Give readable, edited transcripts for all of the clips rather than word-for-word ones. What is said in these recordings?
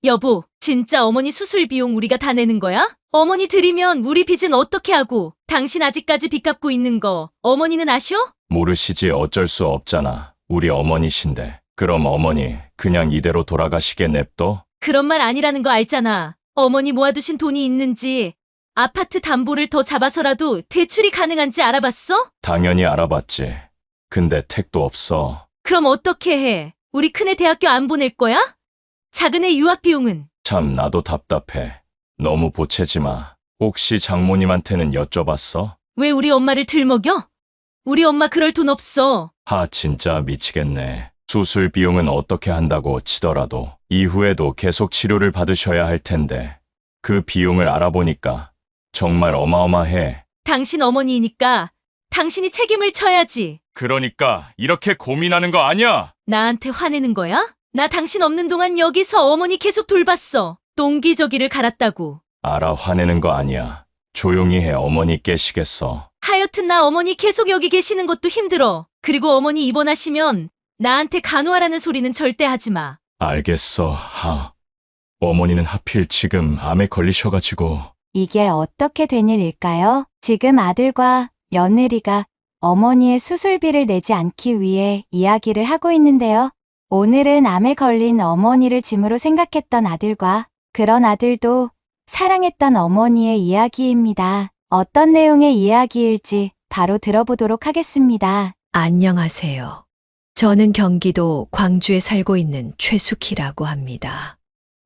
여보, 진짜 어머니 수술 비용 우리가 다 내는 거야? 어머니 드리면 우리 빚은 어떻게 하고? 당신 아직까지 빚 갚고 있는 거 어머니는 아셔? 모르시지 어쩔 수 없잖아. 우리 어머니신데. 그럼 어머니 그냥 이대로 돌아가시게 냅둬? 그런 말 아니라는 거 알잖아. 어머니 모아두신 돈이 있는지, 아파트 담보를 더 잡아서라도 대출이 가능한지 알아봤어? 당연히 알아봤지. 근데 택도 없어. 그럼 어떻게 해? 우리 큰애 대학교 안 보낼 거야? 작은애 유학 비용은? 참 나도 답답해. 너무 보채지 마. 혹시 장모님한테는 여쭤봤어? 왜 우리 엄마를 들먹여? 우리 엄마 그럴 돈 없어. 하 진짜 미치겠네. 수술 비용은 어떻게 한다고 치더라도 이후에도 계속 치료를 받으셔야 할 텐데 그 비용을 알아보니까 정말 어마어마해. 당신 어머니이니까 당신이 책임을 져야지. 그러니까 이렇게 고민하는 거 아니야? 나한테 화내는 거야? 나 당신 없는 동안 여기서 어머니 계속 돌봤어. 똥기저귀를 갈았다고. 알아, 화내는 거 아니야. 조용히 해. 어머니 깨시겠어. 하여튼 나 어머니 계속 여기 계시는 것도 힘들어. 그리고 어머니 입원하시면 나한테 간호하라는 소리는 절대 하지 마. 알겠어. 어머니는 하필 지금 암에 걸리셔가지고. 이게 어떻게 된 일일까요? 지금 아들과 며느리가 어머니의 수술비를 내지 않기 위해 이야기를 하고 있는데요. 오늘은 암에 걸린 어머니를 짐으로 생각했던 아들과 그런 아들도 사랑했던 어머니의 이야기입니다. 어떤 내용의 이야기일지 바로 들어보도록 하겠습니다. 안녕하세요. 저는 경기도 광주에 살고 있는 최숙희라고 합니다.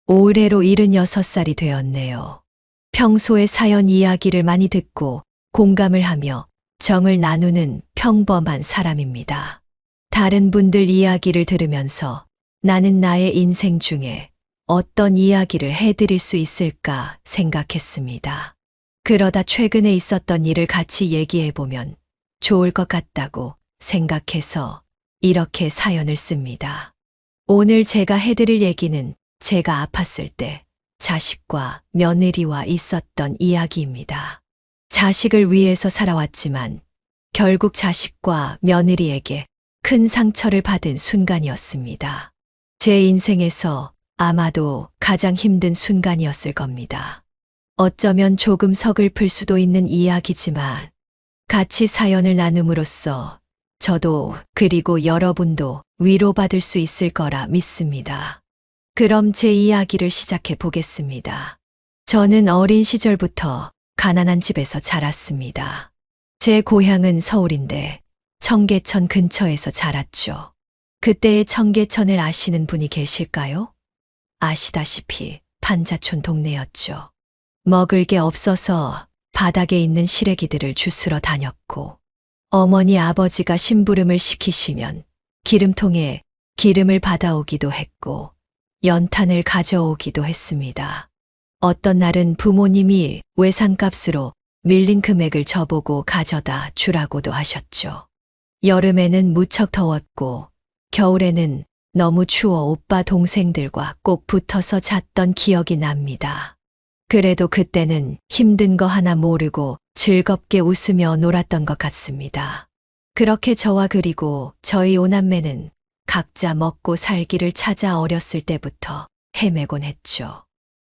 올해로 76살이 되었네요. 평소에 사연 이야기를 많이 듣고 공감을 하며 정을 나누는 평범한 사람입니다. 다른 분들 이야기를 들으면서 나는 나의 인생 중에 어떤 이야기를 해드릴 수 있을까 생각했습니다. 그러다 최근에 있었던 일을 같이 얘기해보면 좋을 것 같다고 생각해서 이렇게 사연을 씁니다. 오늘 제가 해드릴 얘기는 제가 아팠을 때 자식과 며느리와 있었던 이야기입니다. 자식을 위해서 살아왔지만 결국 자식과 며느리에게 큰 상처를 받은 순간이었습니다. 제 인생에서 아마도 가장 힘든 순간이었을 겁니다. 어쩌면 조금 서글플 수도 있는 이야기지만 같이 사연을 나눔으로써 저도 그리고 여러분도 위로받을 수 있을 거라 믿습니다. 그럼 제 이야기를 시작해 보겠습니다. 저는 어린 시절부터 가난한 집에서 자랐습니다. 제 고향은 서울인데 청계천 근처에서 자랐죠. 그때의 청계천을 아시는 분이 계실까요? 아시다시피 판자촌 동네였죠. 먹을 게 없어서 바닥에 있는 시래기들을 주스러 다녔고 어머니 아버지가 심부름을 시키시면 기름통에 기름을 받아오기도 했고 연탄을 가져오기도 했습니다. 어떤 날은 부모님이 외상값으로 밀린 금액을 저보고 가져다 주라고도 하셨죠. 여름에는 무척 더웠고 겨울에는 너무 추워 오빠 동생들과 꼭 붙어서 잤던 기억이 납니다. 그래도 그때는 힘든 거 하나 모르고 즐겁게 웃으며 놀았던 것 같습니다. 그렇게 저와 그리고 저희 오남매는 각자 먹고 살기를 찾아 어렸을 때부터 헤매곤 했죠.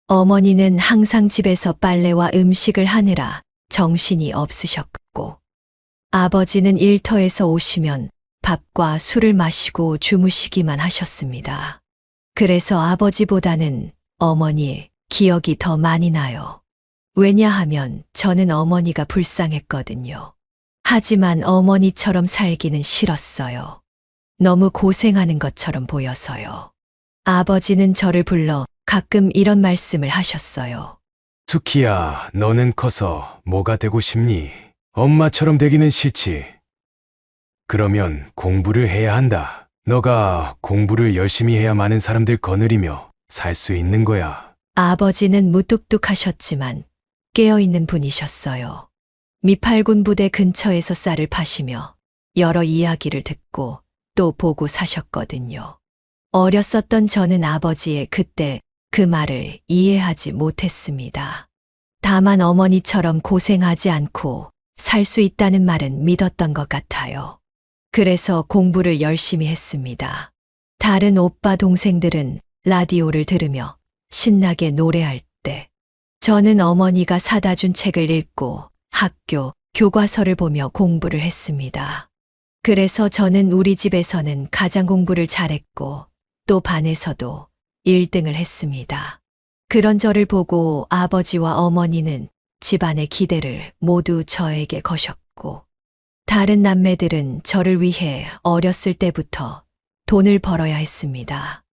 어머니는 항상 집에서 빨래와 음식을 하느라 정신이 없으셨고 아버지는 일터에서 오시면 밥과 술을 마시고 주무시기만 하셨습니다. 그래서 아버지보다는 어머니 기억이 더 많이 나요. 왜냐하면 저는 어머니가 불쌍했거든요. 하지만 어머니처럼 살기는 싫었어요. 너무 고생하는 것처럼 보여서요. 아버지는 저를 불러 가끔 이런 말씀을 하셨어요. 숙희야, 너는 커서 뭐가 되고 싶니? 엄마처럼 되기는 싫지. 그러면 공부를 해야 한다. 너가 공부를 열심히 해야 많은 사람들 거느리며 살 수 있는 거야. 아버지는 무뚝뚝하셨지만 깨어있는 분이셨어요. 미팔군 부대 근처에서 쌀을 파시며 여러 이야기를 듣고 또 보고 사셨거든요. 어렸었던 저는 아버지의 그때 그 말을 이해하지 못했습니다. 다만 어머니처럼 고생하지 않고 살 수 있다는 말은 믿었던 것 같아요. 그래서 공부를 열심히 했습니다. 다른 오빠 동생들은 라디오를 들으며 신나게 노래할 때 저는 어머니가 사다 준 책을 읽고 학교 교과서를 보며 공부를 했습니다. 그래서 저는 우리 집에서는 가장 공부를 잘했고 또 반에서도 1등을 했습니다. 그런 저를 보고 아버지와 어머니는 집안의 기대를 모두 저에게 거셨고 다른 남매들은 저를 위해 어렸을 때부터 돈을 벌어야 했습니다.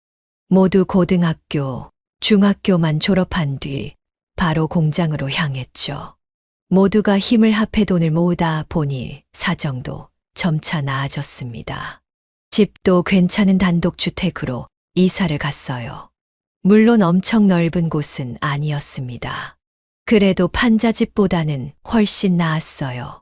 모두 고등학교, 중학교만 졸업한 뒤 바로 공장으로 향했죠. 모두가 힘을 합해 돈을 모으다 보니 사정도 점차 나아졌습니다. 집도 괜찮은 단독주택으로 이사를 갔어요. 물론 엄청 넓은 곳은 아니었습니다. 그래도 판자집보다는 훨씬 나았어요.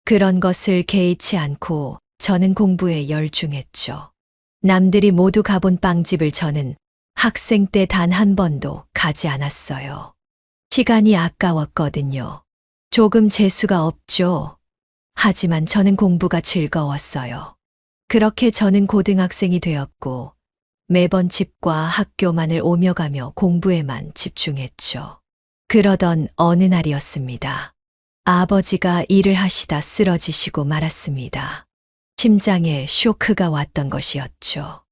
그런 것을 개의치 않고 저는 공부에 열중했죠. 남들이 모두 가본 빵집을 저는 학생 때 단 한 번도 가지 않았어요. 시간이 아까웠거든요. 조금 재수가 없죠. 하지만 저는 공부가 즐거웠어요. 그렇게 저는 고등학생이 되었고 매번 집과 학교만을 오며 가며 공부에만 집중했죠. 그러던 어느 날이었습니다. 아버지가 일을 하시다 쓰러지시고 말았습니다. 심장에 쇼크가 왔던 것이었죠.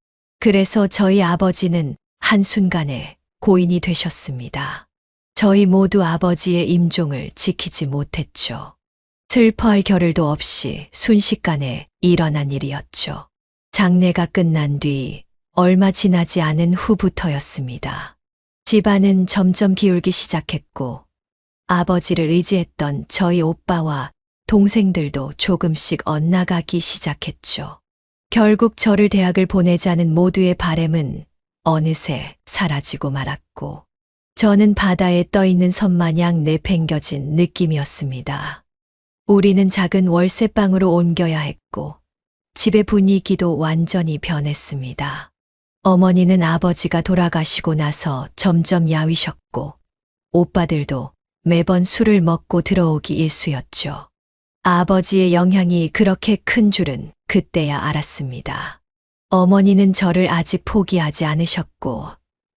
그래서 저희 아버지는 한순간에 고인이 되셨습니다. 저희 모두 아버지의 임종을 지키지 못했죠. 슬퍼할 겨를도 없이 순식간에 일어난 일이었죠. 장례가 끝난 뒤 얼마 지나지 않은 후부터였습니다. 집안은 점점 기울기 시작했고 아버지를 의지했던 저희 오빠와 동생들도 조금씩 엇나가기 시작했죠. 결국 저를 대학을 보내자는 모두의 바램은 어느새 사라지고 말았고 저는 바다에 떠있는 섬마냥 내팽겨진 느낌이었습니다. 우리는 작은 월세방으로 옮겨야 했고 집의 분위기도 완전히 변했습니다. 어머니는 아버지가 돌아가시고 나서 점점 야위셨고 오빠들도 매번 술을 먹고 들어오기 일쑤였죠. 아버지의 영향이 그렇게 큰 줄은 그때야 알았습니다. 어머니는 저를 아직 포기하지 않으셨고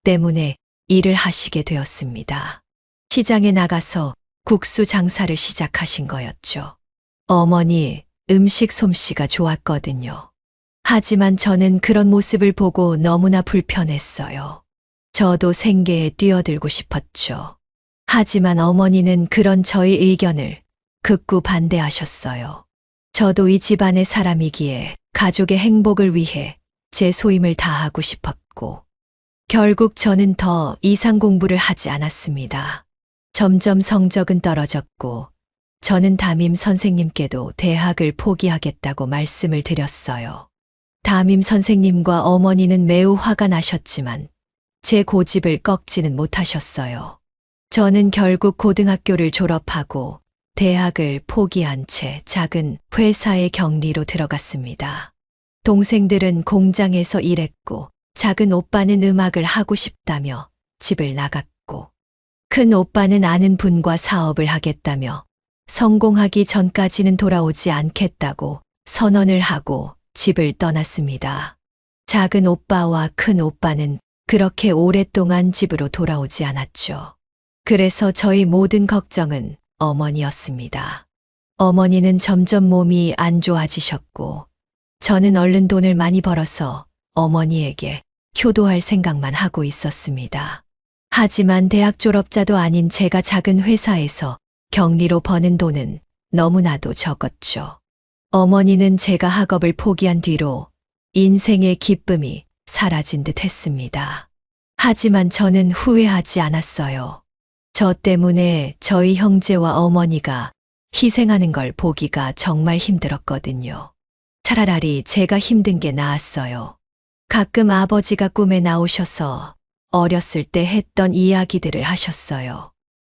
때문에 일을 하시게 되었습니다. 시장에 나가서 국수 장사를 시작하신 거였죠. 어머니 음식 솜씨가 좋았거든요. 하지만 저는 그런 모습을 보고 너무나 불편했어요. 저도 생계에 뛰어들고 싶었죠. 하지만 어머니는 그런 저의 의견을 극구 반대하셨어요. 저도 이 집안의 사람이기에 가족의 행복을 위해 제 소임을 다하고 싶었고 결국 저는 더 이상 공부를 하지 않았습니다. 점점 성적은 떨어졌고 저는 담임 선생님께도 대학을 포기하겠다고 말씀을 드렸어요. 담임 선생님과 어머니는 매우 화가 나셨지만 제 고집을 꺾지는 못하셨어요. 저는 결국 고등학교를 졸업하고 대학을 포기한 채 작은 회사의 격리로 들어갔습니다. 동생들은 공장에서 일했고 작은 오빠는 음악을 하고 싶다며 집을 나갔고 큰 오빠는 아는 분과 사업을 하겠다며 성공하기 전까지는 돌아오지 않겠다고 선언을 하고 집을 떠났습니다. 작은 오빠와 큰 오빠는 그렇게 오랫동안 집으로 돌아오지 않았죠. 그래서 저희 모든 걱정은 어머니였습니다. 어머니는 점점 몸이 안 좋아지셨고 저는 얼른 돈을 많이 벌어서 어머니에게 효도할 생각만 하고 있었습니다. 하지만 대학 졸업자도 아닌 제가 작은 회사에서 격리로 버는 돈은 너무나도 적었죠. 어머니는 제가 학업을 포기한 뒤로 인생의 기쁨이 사라진 듯 했습니다. 하지만 저는 후회하지 않았어요. 저 때문에 저희 형제와 어머니가 희생하는 걸 보기가 정말 힘들었거든요. 차라리 제가 힘든 게 나았어요. 가끔 아버지가 꿈에 나오셔서 어렸을 때 했던 이야기들을 하셨어요.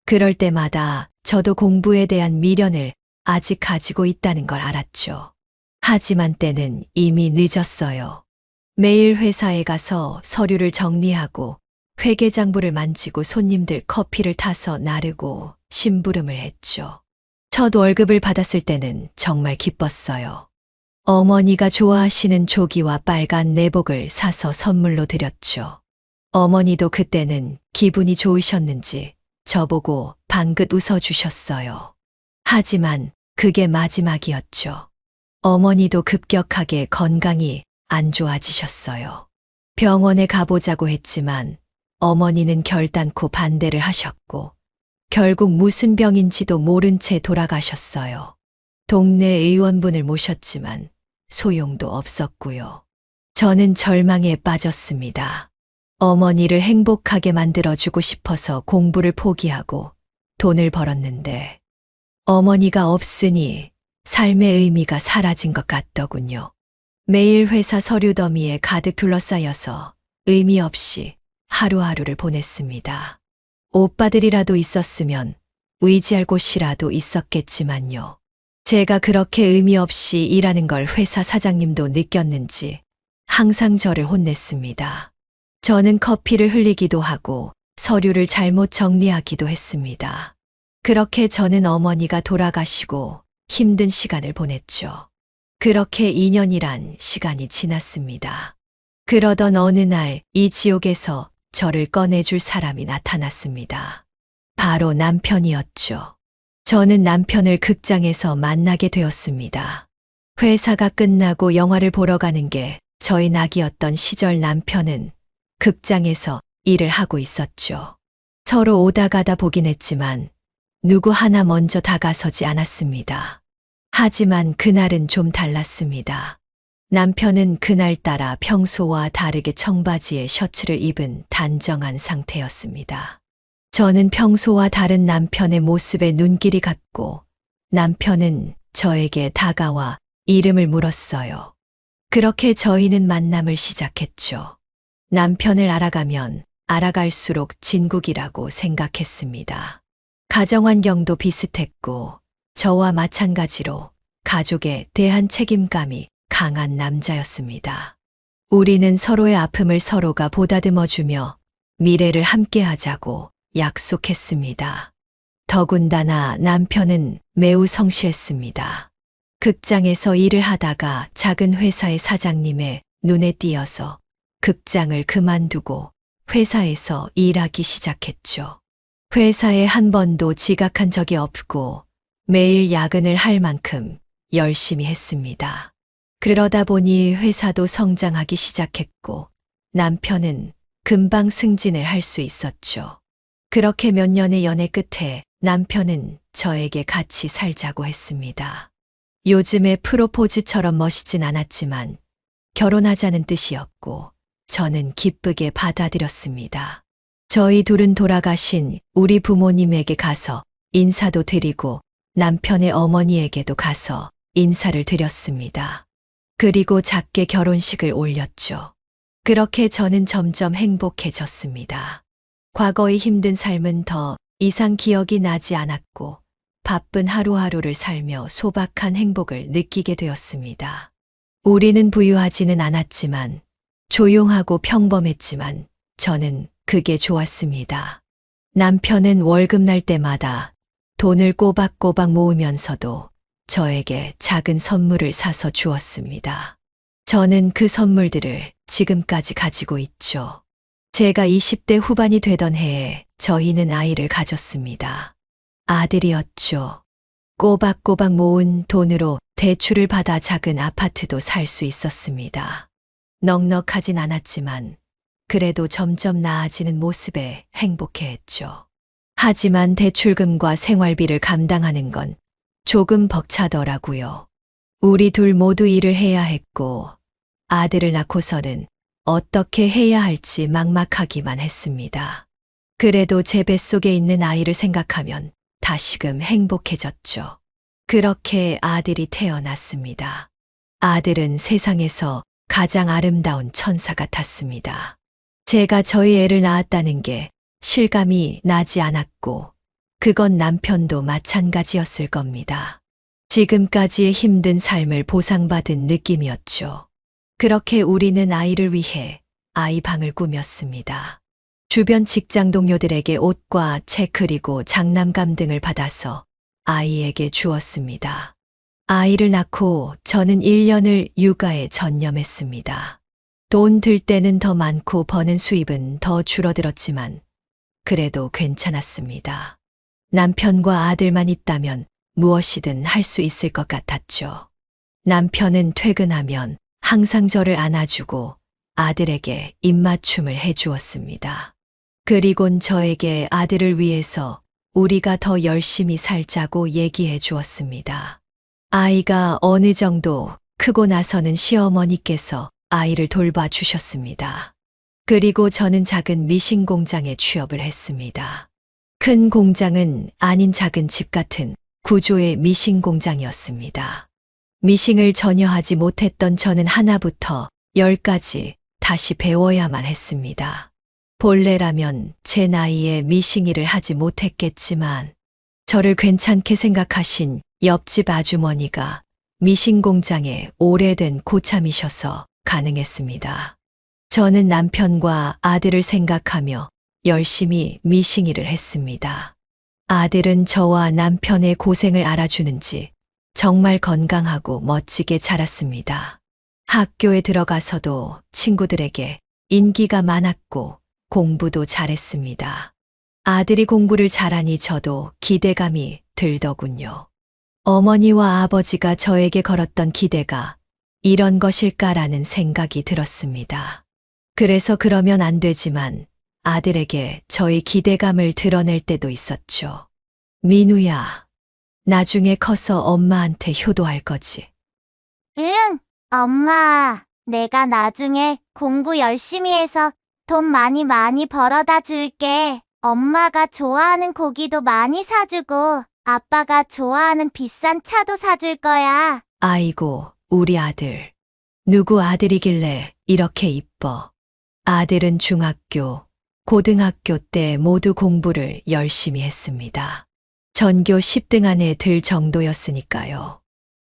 그럴 때마다 저도 공부에 대한 미련을 아직 가지고 있다는 걸 알았죠. 하지만 때는 이미 늦었어요. 매일 회사에 가서 서류를 정리하고 회계장부를 만지고 손님들 커피를 타서 나르고 심부름을 했죠. 첫 월급을 받았을 때는 정말 기뻤어요. 어머니가 좋아하시는 조기와 빨간 내복을 사서 선물로 드렸죠. 어머니도 그때는 기분이 좋으셨는지 저보고 방긋 웃어주셨어요. 하지만 그게 마지막이었죠. 어머니도 급격하게 건강이 안 좋아지셨어요. 병원에 가보자고 했지만 어머니는 결단코 반대를 하셨고 결국 무슨 병인지도 모른 채 돌아가셨어요. 동네 의원분을 모셨지만 소용도 없었고요. 저는 절망에 빠졌습니다. 어머니를 행복하게 만들어주고 싶어서 공부를 포기하고 돈을 벌었는데 어머니가 없으니 삶의 의미가 사라진 것 같더군요. 매일 회사 서류 더미에 가득 둘러싸여서 의미 없이 하루하루를 보냈습니다. 오빠들이라도 있었으면 의지할 곳이라도 있었겠지만요. 제가 그렇게 의미 없이 일하는 걸 회사 사장님도 느꼈는지 항상 저를 혼냈습니다. 저는 커피를 흘리기도 하고 서류를 잘못 정리하기도 했습니다. 그렇게 저는 어머니가 돌아가시고 힘든 시간을 보냈죠. 그렇게 2년이란 시간이 지났습니다. 그러던 어느 날 이 지옥에서 저를 꺼내줄 사람이 나타났습니다. 바로 남편이었죠. 저는 남편을 극장에서 만나게 되었습니다. 회사가 끝나고 영화를 보러 가는 게 저희 낙이었던 시절 남편은 극장에서 일을 하고 있었죠. 서로 오다 가다 보긴 했지만 누구 하나 먼저 다가서지 않았습니다. 하지만 그날은 좀 달랐습니다. 남편은 그날따라 평소와 다르게 청바지에 셔츠를 입은 단정한 상태였습니다. 저는 평소와 다른 남편의 모습에 눈길이 갔고 남편은 저에게 다가와 이름을 물었어요. 그렇게 저희는 만남을 시작했죠. 남편을 알아가면 알아갈수록 진국이라고 생각했습니다. 가정환경도 비슷했고 저와 마찬가지로 가족에 대한 책임감이 강한 남자였습니다. 우리는 서로의 아픔을 서로가 보다듬어주며 미래를 함께하자고 약속했습니다. 더군다나 남편은 매우 성실했습니다. 극장에서 일을 하다가 작은 회사의 사장님의 눈에 띄어서 극장을 그만두고 회사에서 일하기 시작했죠. 회사에 한 번도 지각한 적이 없고 매일 야근을 할 만큼 열심히 했습니다. 그러다 보니 회사도 성장하기 시작했고 남편은 금방 승진을 할 수 있었죠. 그렇게 몇 년의 연애 끝에 남편은 저에게 같이 살자고 했습니다. 요즘의 프로포즈처럼 멋있진 않았지만 결혼하자는 뜻이었고 저는 기쁘게 받아들였습니다. 저희 둘은 돌아가신 우리 부모님에게 가서 인사도 드리고 남편의 어머니에게도 가서 인사를 드렸습니다. 그리고 작게 결혼식을 올렸죠. 그렇게 저는 점점 행복해졌습니다. 과거의 힘든 삶은 더 이상 기억이 나지 않았고 바쁜 하루하루를 살며 소박한 행복을 느끼게 되었습니다. 우리는 부유하지는 않았지만 조용하고 평범했지만 저는 그게 좋았습니다. 남편은 월급 날 때마다 돈을 꼬박꼬박 모으면서도 저에게 작은 선물을 사서 주었습니다. 저는 그 선물들을 지금까지 가지고 있죠. 제가 20대 후반이 되던 해에 저희는 아이를 가졌습니다. 아들이었죠. 꼬박꼬박 모은 돈으로 대출을 받아 작은 아파트도 살 수 있었습니다. 넉넉하진 않았지만 그래도 점점 나아지는 모습에 행복해했죠. 하지만 대출금과 생활비를 감당하는 건 조금 벅차더라고요. 우리 둘 모두 일을 해야 했고 아들을 낳고서는 어떻게 해야 할지 막막하기만 했습니다. 그래도 제 뱃속에 있는 아이를 생각하면 다시금 행복해졌죠. 그렇게 아들이 태어났습니다. 아들은 세상에서 가장 아름다운 천사 같았습니다. 제가 저희 애를 낳았다는 게 실감이 나지 않았고 그건 남편도 마찬가지였을 겁니다. 지금까지의 힘든 삶을 보상받은 느낌이었죠. 그렇게 우리는 아이를 위해 아이 방을 꾸몄습니다. 주변 직장 동료들에게 옷과 책 그리고 장난감 등을 받아서 아이에게 주었습니다. 아이를 낳고 저는 1년을 육아에 전념했습니다. 돈 들 때는 더 많고 버는 수입은 더 줄어들었지만 그래도 괜찮았습니다. 남편과 아들만 있다면 무엇이든 할 수 있을 것 같았죠. 남편은 퇴근하면 항상 저를 안아주고 아들에게 입맞춤을 해주었습니다. 그리곤 저에게 아들을 위해서 우리가 더 열심히 살자고 얘기해 주었습니다. 아이가 어느 정도 크고 나서는 시어머니께서 아이를 돌봐 주셨습니다. 그리고 저는 작은 미싱 공장에 취업을 했습니다. 큰 공장은 아닌 작은 집 같은 구조의 미싱 공장이었습니다. 미싱을 전혀 하지 못했던 저는 하나부터 10까지 다시 배워야만 했습니다. 본래라면 제 나이에 미싱 일을 하지 못했겠지만 저를 괜찮게 생각하신 옆집 아주머니가 미싱 공장에 오래된 고참이셔서 가능했습니다. 저는 남편과 아들을 생각하며 열심히 미싱 일을 했습니다. 아들은 저와 남편의 고생을 알아주는지 정말 건강하고 멋지게 자랐습니다. 학교에 들어가서도 친구들에게 인기가 많았고 공부도 잘했습니다. 아들이 공부를 잘하니 저도 기대감이 들더군요. 어머니와 아버지가 저에게 걸었던 기대가 이런 것일까라는 생각이 들었습니다. 그래서 그러면 안 되지만 아들에게 저의 기대감을 드러낼 때도 있었죠. 민우야, 나중에 커서 엄마한테 효도할 거지. 응, 엄마. 내가 나중에 공부 열심히 해서 돈 많이 벌어다 줄게. 엄마가 좋아하는 고기도 많이 사주고 아빠가 좋아하는 비싼 차도 사줄 거야. 아이고, 우리 아들. 누구 아들이길래 이렇게 이뻐. 아들은 중학교, 고등학교 때 모두 공부를 열심히 했습니다. 전교 10등 안에 들 정도였으니까요.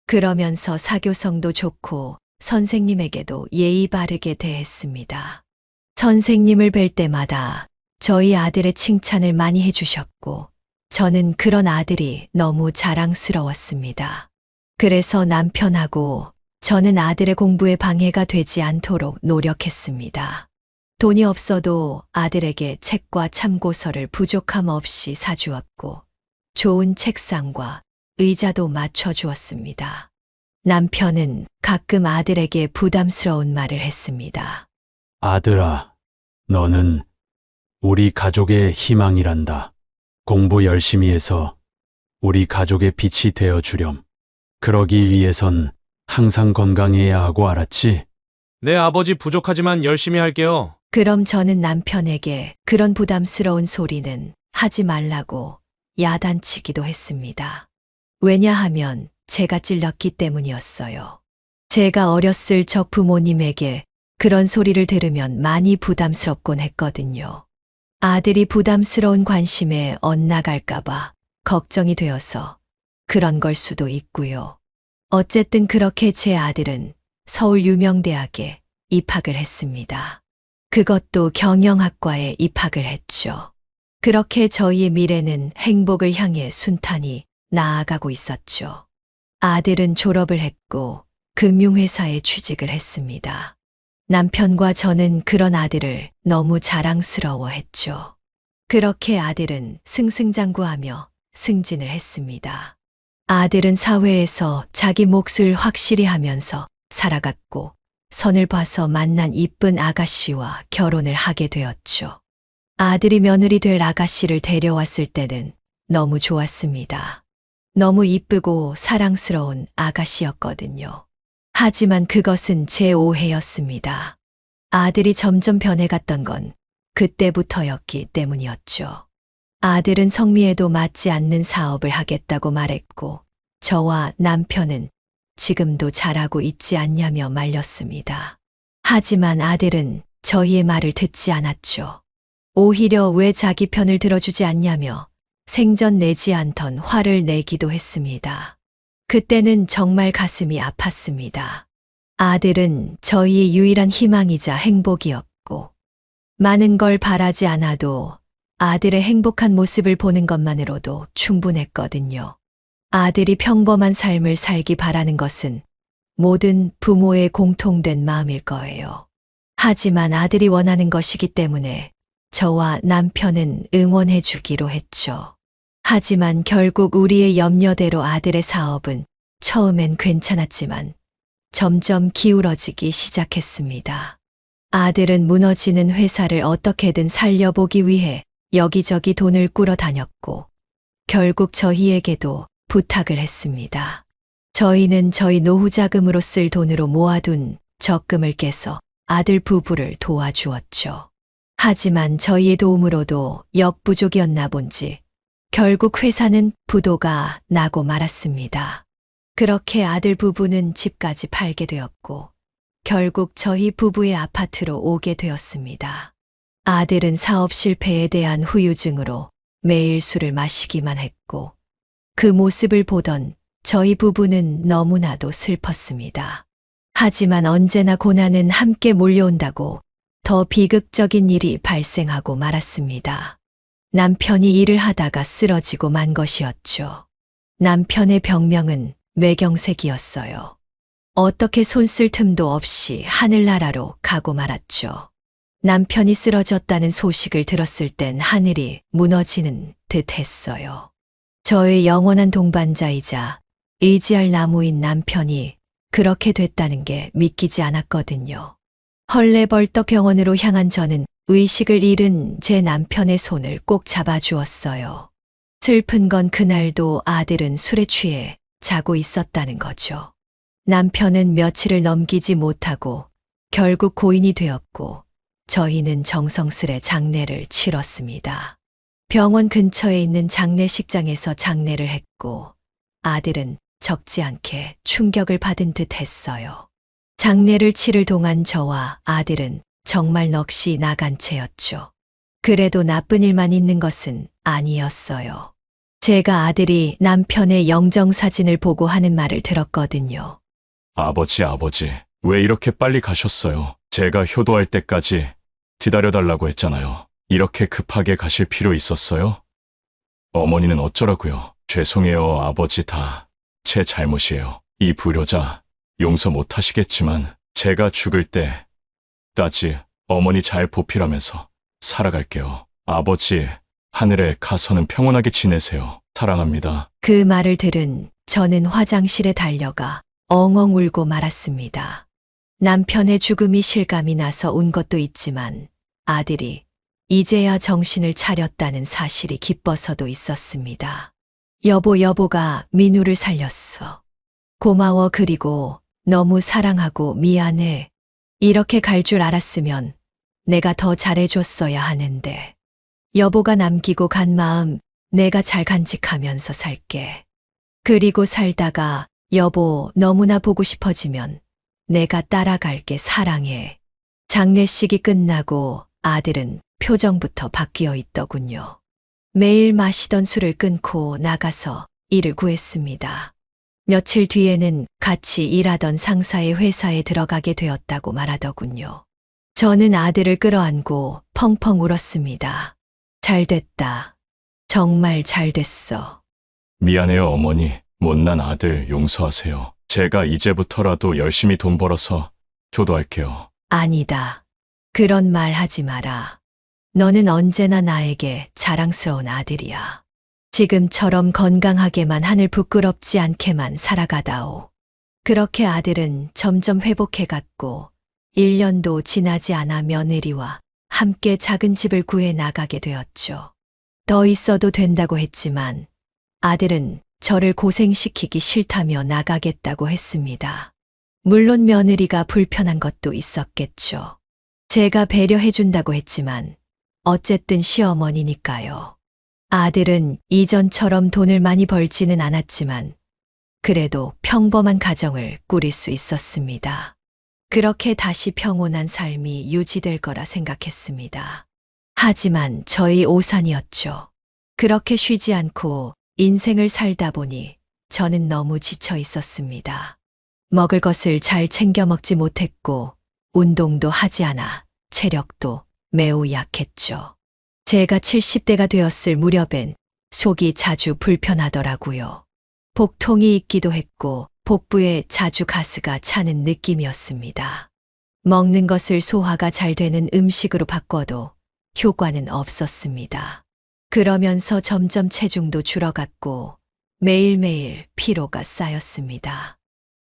그러면서 사교성도 좋고 선생님에게도 예의 바르게 대했습니다. 선생님을 뵐 때마다 저희 아들의 칭찬을 많이 해주셨고 저는 그런 아들이 너무 자랑스러웠습니다. 그래서 남편하고 저는 아들의 공부에 방해가 되지 않도록 노력했습니다. 돈이 없어도 아들에게 책과 참고서를 부족함 없이 사주었고 좋은 책상과 의자도 맞춰주었습니다. 남편은 가끔 아들에게 부담스러운 말을 했습니다. 아들아, 너는 우리 가족의 희망이란다. 공부 열심히 해서 우리 가족의 빛이 되어 주렴. 그러기 위해선 항상 건강해야 하고 알았지? 네, 아버지 부족하지만 열심히 할게요. 그럼 저는 남편에게 그런 부담스러운 소리는 하지 말라고 야단치기도 했습니다. 왜냐하면 제가 찔렸기 때문이었어요. 제가 어렸을 적 부모님에게 그런 소리를 들으면 많이 부담스럽곤 했거든요. 아들이 부담스러운 관심에 엇나갈까봐 걱정이 되어서 그런 걸 수도 있고요. 어쨌든 그렇게 제 아들은 서울 유명대학에 입학을 했습니다. 그것도 경영학과에 입학을 했죠. 그렇게 저희의 미래는 행복을 향해 순탄히 나아가고 있었죠. 아들은 졸업을 했고 금융회사에 취직을 했습니다. 남편과 저는 그런 아들을 너무 자랑스러워했죠. 그렇게 아들은 승승장구하며 승진을 했습니다. 아들은 사회에서 자기 몫을 확실히 하면서 살아갔고 선을 봐서 만난 이쁜 아가씨와 결혼을 하게 되었죠. 아들이 며느리 될 아가씨를 데려왔을 때는 너무 좋았습니다. 너무 이쁘고 사랑스러운 아가씨였거든요. 하지만 그것은 제 오해였습니다. 아들이 점점 변해갔던 건 그때부터였기 때문이었죠. 아들은 성미에도 맞지 않는 사업을 하겠다고 말했고 저와 남편은 지금도 잘하고 있지 않냐며 말렸습니다. 하지만 아들은 저희의 말을 듣지 않았죠. 오히려 왜 자기 편을 들어주지 않냐며 생전 내지 않던 화를 내기도 했습니다. 그때는 정말 가슴이 아팠습니다. 아들은 저희의 유일한 희망이자 행복이었고 많은 걸 바라지 않아도 아들의 행복한 모습을 보는 것만으로도 충분했거든요. 아들이 평범한 삶을 살기 바라는 것은 모든 부모의 공통된 마음일 거예요. 하지만 아들이 원하는 것이기 때문에 저와 남편은 응원해 주기로 했죠. 하지만 결국 우리의 염려대로 아들의 사업은 처음엔 괜찮았지만 점점 기울어지기 시작했습니다. 아들은 무너지는 회사를 어떻게든 살려보기 위해 여기저기 돈을 꾸러 다녔고 결국 저희에게도 부탁을 했습니다. 저희는 저희 노후 자금으로 쓸 돈으로 모아둔 적금을 깨서 아들 부부를 도와주었죠. 하지만 저희의 도움으로도 역부족이었나 본지 결국 회사는 부도가 나고 말았습니다. 그렇게 아들 부부는 집까지 팔게 되었고 결국 저희 부부의 아파트로 오게 되었습니다. 아들은 사업 실패에 대한 후유증으로 매일 술을 마시기만 했고 그 모습을 보던 저희 부부는 너무나도 슬펐습니다. 하지만 언제나 고난은 함께 몰려온다고 더 비극적인 일이 발생하고 말았습니다. 남편이 일을 하다가 쓰러지고 만 것이었죠. 남편의 병명은 뇌경색이었어요. 어떻게 손 쓸 틈도 없이 하늘나라로 가고 말았죠. 남편이 쓰러졌다는 소식을 들었을 땐 하늘이 무너지는 듯 했어요. 저의 영원한 동반자이자 의지할 나무인 남편이 그렇게 됐다는 게 믿기지 않았거든요. 헐레벌떡 병원으로 향한 저는 의식을 잃은 제 남편의 손을 꼭 잡아주었어요. 슬픈 건 그날도 아들은 술에 취해 자고 있었다는 거죠. 남편은 며칠을 넘기지 못하고 결국 고인이 되었고 저희는 정성스레 장례를 치렀습니다. 병원 근처에 있는 장례식장에서 장례를 했고 아들은 적지 않게 충격을 받은 듯 했어요. 장례를 치를 동안 저와 아들은 정말 넋이 나간 채였죠. 그래도 나쁜 일만 있는 것은 아니었어요. 제가 아들이 남편의 영정사진을 보고 하는 말을 들었거든요. 아버지, 왜 이렇게 빨리 가셨어요? 제가 효도할 때까지 기다려달라고 했잖아요. 이렇게 급하게 가실 필요 있었어요? 어머니는 어쩌라고요? 죄송해요, 아버지. 다 제 잘못이에요. 이 불효자 용서 못 하시겠지만 제가 죽을 때 따지 어머니 잘 보필하면서 살아갈게요. 아버지, 하늘에 가서는 평온하게 지내세요. 사랑합니다. 그 말을 들은 저는 화장실에 달려가 엉엉 울고 말았습니다. 남편의 죽음이 실감이 나서 운 것도 있지만 아들이 이제야 정신을 차렸다는 사실이 기뻐서도 있었습니다. 여보가 민우를 살렸어. 고마워. 그리고 너무 사랑하고 미안해. 이렇게 갈 줄 알았으면 내가 더 잘해줬어야 하는데. 여보가 남기고 간 마음 내가 잘 간직하면서 살게. 그리고 살다가 여보 너무나 보고 싶어지면 내가 따라갈게. 사랑해. 장례식이 끝나고 아들은 표정부터 바뀌어 있더군요. 매일 마시던 술을 끊고 나가서 일을 구했습니다. 며칠 뒤에는 같이 일하던 상사의 회사에 들어가게 되었다고 말하더군요. 저는 아들을 끌어안고 펑펑 울었습니다. 잘 됐다. 정말 잘 됐어. 미안해요, 어머니. 못난 아들 용서하세요. 제가 이제부터라도 열심히 돈 벌어서 효도할게요. 아니다. 그런 말 하지 마라. 너는 언제나 나에게 자랑스러운 아들이야. 지금처럼 건강하게만 하늘 부끄럽지 않게만 살아가다오. 그렇게 아들은 점점 회복해갔고 1년도 지나지 않아 며느리와 함께 작은 집을 구해 나가게 되었죠. 더 있어도 된다고 했지만 아들은 저를 고생시키기 싫다며 나가겠다고 했습니다. 물론 며느리가 불편한 것도 있었겠죠. 제가 배려해준다고 했지만 어쨌든 시어머니니까요. 아들은 이전처럼 돈을 많이 벌지는 않았지만 그래도 평범한 가정을 꾸릴 수 있었습니다. 그렇게 다시 평온한 삶이 유지될 거라 생각했습니다. 하지만 저희 오산이었죠. 그렇게 쉬지 않고 인생을 살다 보니 저는 너무 지쳐 있었습니다. 먹을 것을 잘 챙겨 먹지 못했고 운동도 하지 않아 체력도 매우 약했죠. 제가 70대가 되었을 무렵엔 속이 자주 불편하더라고요. 복통이 있기도 했고 복부에 자주 가스가 차는 느낌이었습니다. 먹는 것을 소화가 잘 되는 음식으로 바꿔도 효과는 없었습니다. 그러면서 점점 체중도 줄어갔고 매일매일 피로가 쌓였습니다.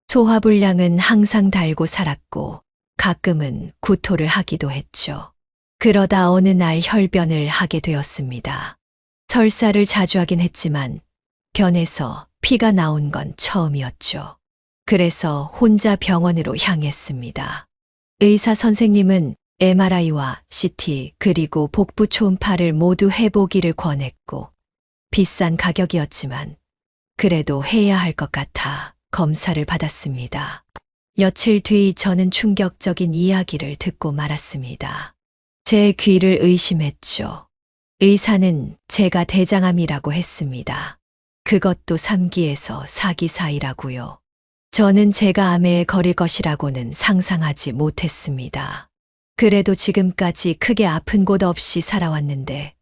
소화불량은 항상 달고 살았고 가끔은 구토를 하기도 했죠. 그러다 어느 날 혈변을 하게 되었습니다. 설사를 자주 하긴 했지만 변에서 피가 나온 건 처음이었죠. 그래서 혼자 병원으로 향했습니다. 의사 선생님은 MRI와 CT 그리고 복부 초음파를 모두 해보기를 권했고 비싼 가격이었지만 그래도 해야 할 것 같아 검사를 받았습니다. 며칠 뒤 저는 충격적인 이야기를 듣고 말았습니다. 제 귀를 의심했죠. 의사는 제가 대장암이라고 했습니다. 그것도 3기에서 4기 사이라고요. 저는 제가 암에 걸릴 것이라고는 상상하지 못했습니다. 그래도 지금까지 크게 아픈 곳 없이 살아왔는데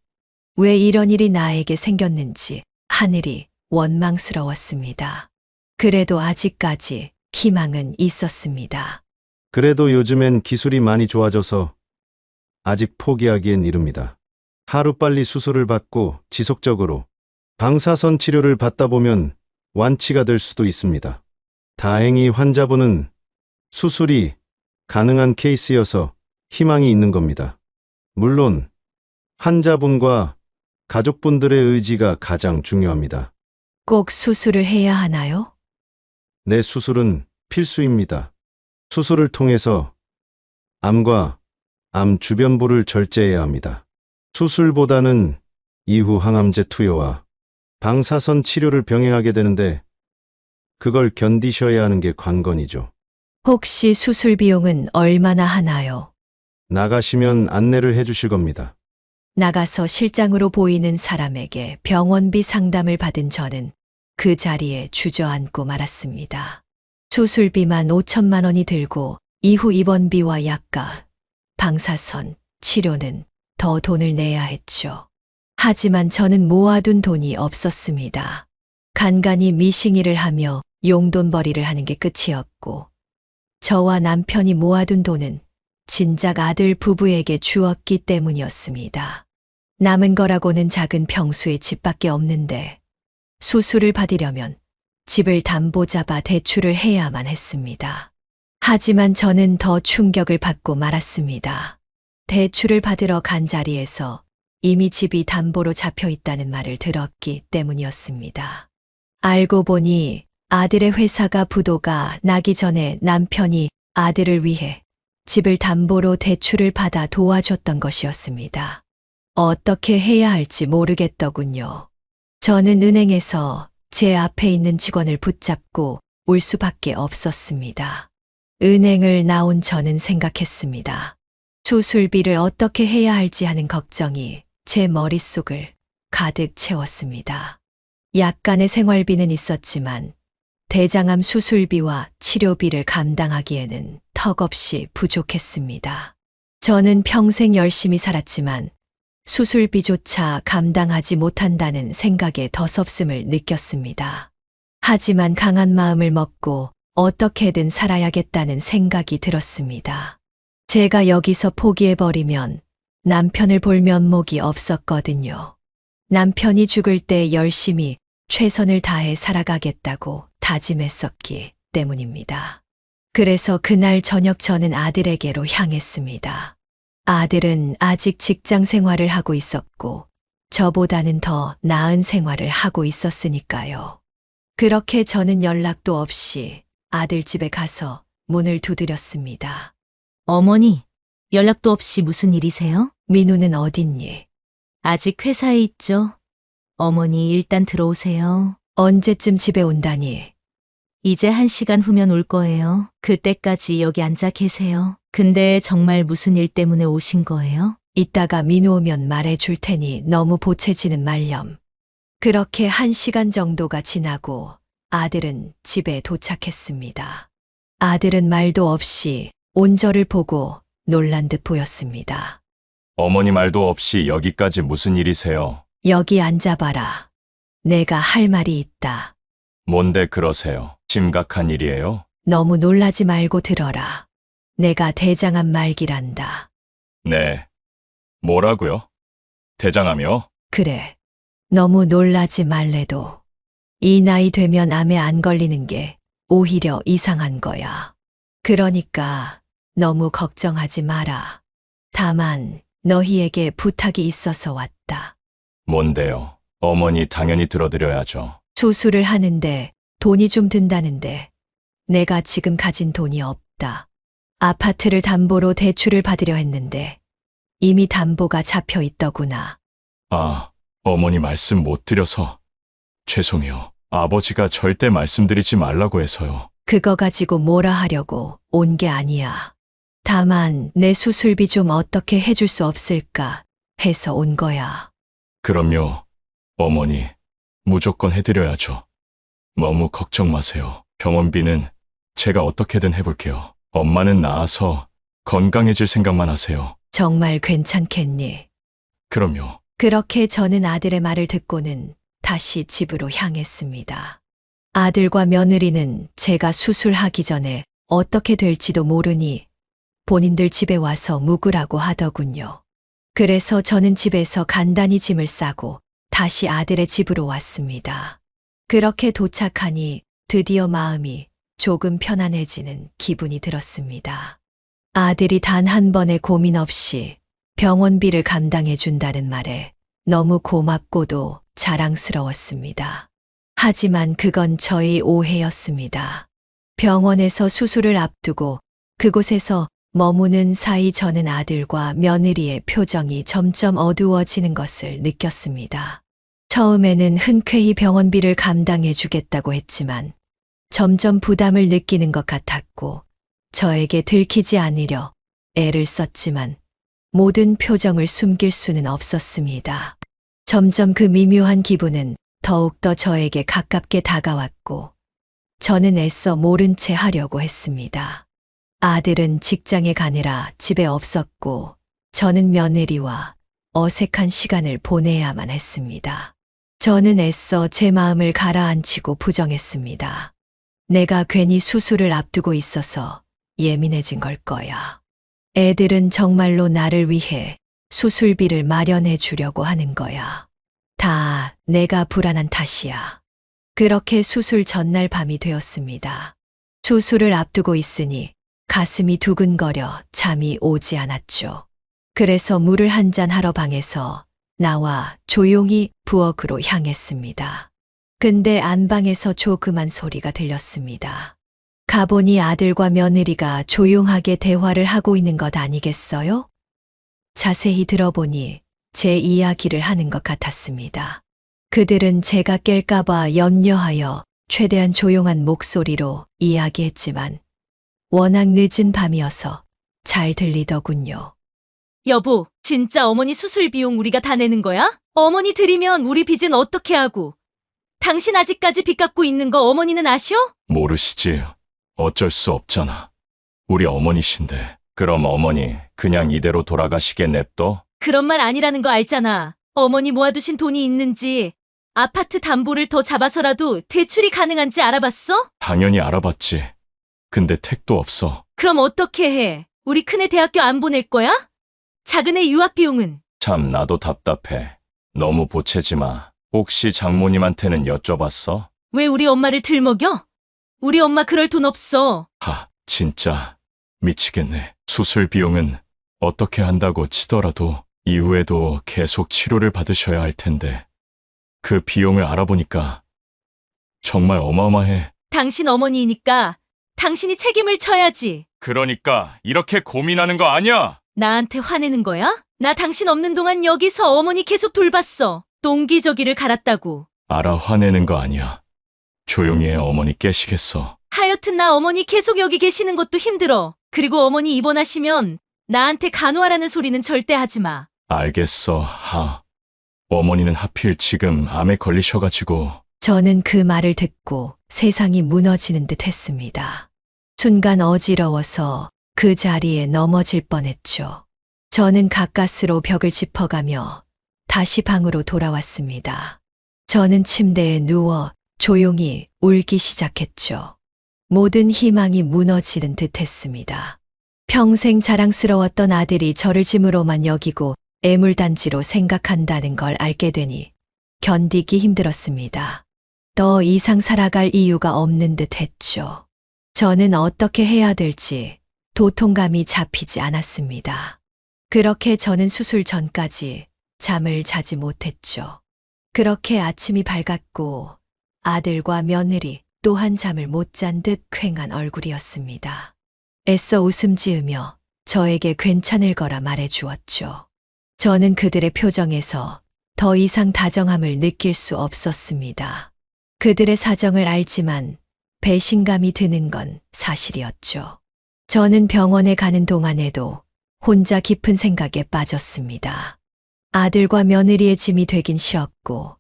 왜 이런 일이 나에게 생겼는지 하늘이 원망스러웠습니다. 그래도 아직까지 희망은 있었습니다. 그래도 요즘엔 기술이 많이 좋아져서 아직 포기하기엔 이릅니다. 하루빨리 수술을 받고 지속적으로 방사선 치료를 받다 보면 완치가 될 수도 있습니다. 다행히 환자분은 수술이 가능한 케이스여서 희망이 있는 겁니다. 물론 환자분과 가족분들의 의지가 가장 중요합니다. 꼭 수술을 해야 하나요? 내 수술은 필수입니다. 수술을 통해서 암과 암 주변부를 절제해야 합니다. 수술보다는 이후 항암제 투여와 방사선 치료를 병행하게 되는데 그걸 견디셔야 하는 게 관건이죠. 혹시 수술 비용은 얼마나 하나요? 나가시면 안내를 해주실 겁니다. 나가서 실장으로 보이는 사람에게 병원비 상담을 받은 저는 그 자리에 주저앉고 말았습니다. 수술비만 5천만 원이 들고 이후 입원비와 약가, 방사선, 치료는 더 돈을 내야 했죠. 하지만 저는 모아둔 돈이 없었습니다. 간간히 미싱일을 하며 용돈벌이를 하는 게 끝이었고 저와 남편이 모아둔 돈은 진작 아들 부부에게 주었기 때문이었습니다. 남은 거라고는 작은 평수의 집밖에 없는데 수술을 받으려면 집을 담보 잡아 대출을 해야만 했습니다. 하지만 저는 더 충격을 받고 말았습니다. 대출을 받으러 간 자리에서 이미 집이 담보로 잡혀 있다는 말을 들었기 때문이었습니다. 알고 보니 아들의 회사가 부도가 나기 전에 남편이 아들을 위해 집을 담보로 대출을 받아 도와줬던 것이었습니다. 어떻게 해야 할지 모르겠더군요. 저는 은행에서 제 앞에 있는 직원을 붙잡고 울 수밖에 없었습니다. 은행을 나온 저는 생각했습니다. 수술비를 어떻게 해야 할지 하는 걱정이 제 머릿속을 가득 채웠습니다. 약간의 생활비는 있었지만 대장암 수술비와 치료비를 감당하기에는 턱없이 부족했습니다. 저는 평생 열심히 살았지만 수술비조차 감당하지 못한다는 생각에 더섭음을 느꼈습니다. 하지만 강한 마음을 먹고 어떻게든 살아야겠다는 생각이 들었습니다. 제가 여기서 포기해버리면 남편을 볼 면목이 없었거든요. 남편이 죽을 때 열심히 최선을 다해 살아가겠다고 다짐했었기 때문입니다. 그래서 그날 저녁 저는 아들에게로 향했습니다. 아들은 아직 직장 생활을 하고 있었고 저보다는 더 나은 생활을 하고 있었으니까요. 그렇게 저는 연락도 없이 아들 집에 가서 문을 두드렸습니다. 어머니, 연락도 없이 무슨 일이세요? 민우는 어딨니? 아직 회사에 있죠? 어머니, 일단 들어오세요. 언제쯤 집에 온다니? 이제 1시간 후면 올 거예요. 그때까지 여기 앉아 계세요. 근데 정말 무슨 일 때문에 오신 거예요? 이따가 민우 오면 말해줄 테니 너무 보채지는 말렴. 그렇게 1시간 정도가 지나고 아들은 집에 도착했습니다. 아들은 말도 없이 온 저를 보고 놀란 듯 보였습니다. 어머니 말도 없이 여기까지 무슨 일이세요? 여기 앉아봐라. 내가 할 말이 있다. 뭔데 그러세요? 심각한 일이에요? 너무 놀라지 말고 들어라. 내가 대장암 말기란다. 네. 뭐라고요? 대장암이요? 그래. 너무 놀라지 말래도. 이 나이 되면 암에 안 걸리는 게 오히려 이상한 거야. 그러니까 너무 걱정하지 마라. 다만 너희에게 부탁이 있어서 왔다. 뭔데요? 어머니 당연히 들어드려야죠. 수술을 하는데 돈이 좀 든다는데 내가 지금 가진 돈이 없다. 아파트를 담보로 대출을 받으려 했는데 이미 담보가 잡혀 있더구나. 아, 어머니 말씀 못 드려서 죄송해요. 아버지가 절대 말씀드리지 말라고 해서요. 그거 가지고 뭐라 하려고 온 게 아니야. 다만 내 수술비 좀 어떻게 해줄 수 없을까 해서 온 거야. 그럼요. 어머니, 무조건 해드려야죠. 너무 걱정 마세요. 병원비는 제가 어떻게든 해볼게요. 엄마는 나아서 건강해질 생각만 하세요. 정말 괜찮겠니? 그럼요. 그렇게 저는 아들의 말을 듣고는 다시 집으로 향했습니다. 아들과 며느리는 제가 수술하기 전에 어떻게 될지도 모르니 본인들 집에 와서 묵으라고 하더군요. 그래서 저는 집에서 간단히 짐을 싸고 다시 아들의 집으로 왔습니다. 그렇게 도착하니 드디어 마음이 조금 편안해지는 기분이 들었습니다. 아들이 단 한 번의 고민 없이 병원비를 감당해 준다는 말에 너무 고맙고도 자랑스러웠습니다. 하지만 그건 저의 오해였습니다. 병원에서 수술을 앞두고 그곳에서 머무는 사이 저는 아들과 며느리의 표정이 점점 어두워지는 것을 느꼈습니다. 처음에는 흔쾌히 병원비를 감당해 주겠다고 했지만 점점 부담을 느끼는 것 같았고 저에게 들키지 않으려 애를 썼지만 모든 표정을 숨길 수는 없었습니다. 점점 그 미묘한 기분은 더욱더 저에게 가깝게 다가왔고 저는 애써 모른 채 하려고 했습니다. 아들은 직장에 가느라 집에 없었고 저는 며느리와 어색한 시간을 보내야만 했습니다. 저는 애써 제 마음을 가라앉히고 부정했습니다. 내가 괜히 수술을 앞두고 있어서 예민해진 걸 거야. 애들은 정말로 나를 위해 수술비를 마련해 주려고 하는 거야. 다 내가 불안한 탓이야. 그렇게 수술 전날 밤이 되었습니다. 수술을 앞두고 있으니 가슴이 두근거려 잠이 오지 않았죠. 그래서 물을 한 잔 하러 방에서 나와 조용히 부엌으로 향했습니다. 근데 안방에서 조그만 소리가 들렸습니다. 가보니 아들과 며느리가 조용하게 대화를 하고 있는 것 아니겠어요? 자세히 들어보니 제 이야기를 하는 것 같았습니다. 그들은 제가 깰까봐 염려하여 최대한 조용한 목소리로 이야기했지만 워낙 늦은 밤이어서 잘 들리더군요. 여보, 진짜 어머니 수술 비용 우리가 다 내는 거야? 어머니 드리면 우리 빚은 어떻게 하고? 당신 아직까지 빚 갚고 있는 거 어머니는 아셔? 모르시지. 어쩔 수 없잖아. 우리 어머니신데. 그럼 어머니 그냥 이대로 돌아가시게 냅둬? 그런 말 아니라는 거 알잖아. 어머니 모아두신 돈이 있는지, 아파트 담보를 더 잡아서라도 대출이 가능한지 알아봤어? 당연히 알아봤지. 근데 택도 없어. 그럼 어떻게 해? 우리 큰애 대학교 안 보낼 거야? 작은애 유학 비용은? 참 나도 답답해. 너무 보채지 마. 혹시 장모님한테는 여쭤봤어? 왜 우리 엄마를 들먹여? 우리 엄마 그럴 돈 없어. 진짜 미치겠네. 수술 비용은 어떻게 한다고 치더라도 이후에도 계속 치료를 받으셔야 할 텐데 그 비용을 알아보니까 정말 어마어마해. 당신 어머니이니까 당신이 책임을 져야지. 그러니까 이렇게 고민하는 거 아니야. 나한테 화내는 거야? 나 당신 없는 동안 여기서 어머니 계속 돌봤어. 똥기저귀를 갈았다고. 알아, 화내는 거 아니야. 조용히 해. 어머니 깨시겠어. 하여튼 나 어머니 계속 여기 계시는 것도 힘들어. 그리고 어머니 입원하시면 나한테 간호하라는 소리는 절대 하지 마. 알겠어. 어머니는 하필 지금 암에 걸리셔가지고. 저는 그 말을 듣고 세상이 무너지는 듯 했습니다. 순간 어지러워서 그 자리에 넘어질 뻔했죠. 저는 가까스로 벽을 짚어가며 다시 방으로 돌아왔습니다. 저는 침대에 누워 조용히 울기 시작했죠. 모든 희망이 무너지는 듯 했습니다. 평생 자랑스러웠던 아들이 저를 짐으로만 여기고 애물단지로 생각한다는 걸 알게 되니 견디기 힘들었습니다. 더 이상 살아갈 이유가 없는 듯 했죠. 저는 어떻게 해야 될지 도통감이 잡히지 않았습니다. 그렇게 저는 수술 전까지 잠을 자지 못했죠. 그렇게 아침이 밝았고 아들과 며느리 또한 잠을 못 잔 듯 퀭한 얼굴이었습니다. 애써 웃음 지으며 저에게 괜찮을 거라 말해 주었죠. 저는 그들의 표정에서 더 이상 다정함을 느낄 수 없었습니다. 그들의 사정을 알지만 배신감이 드는 건 사실이었죠. 저는 병원에 가는 동안에도 혼자 깊은 생각에 빠졌습니다. 아들과 며느리의 짐이 되긴 싫었고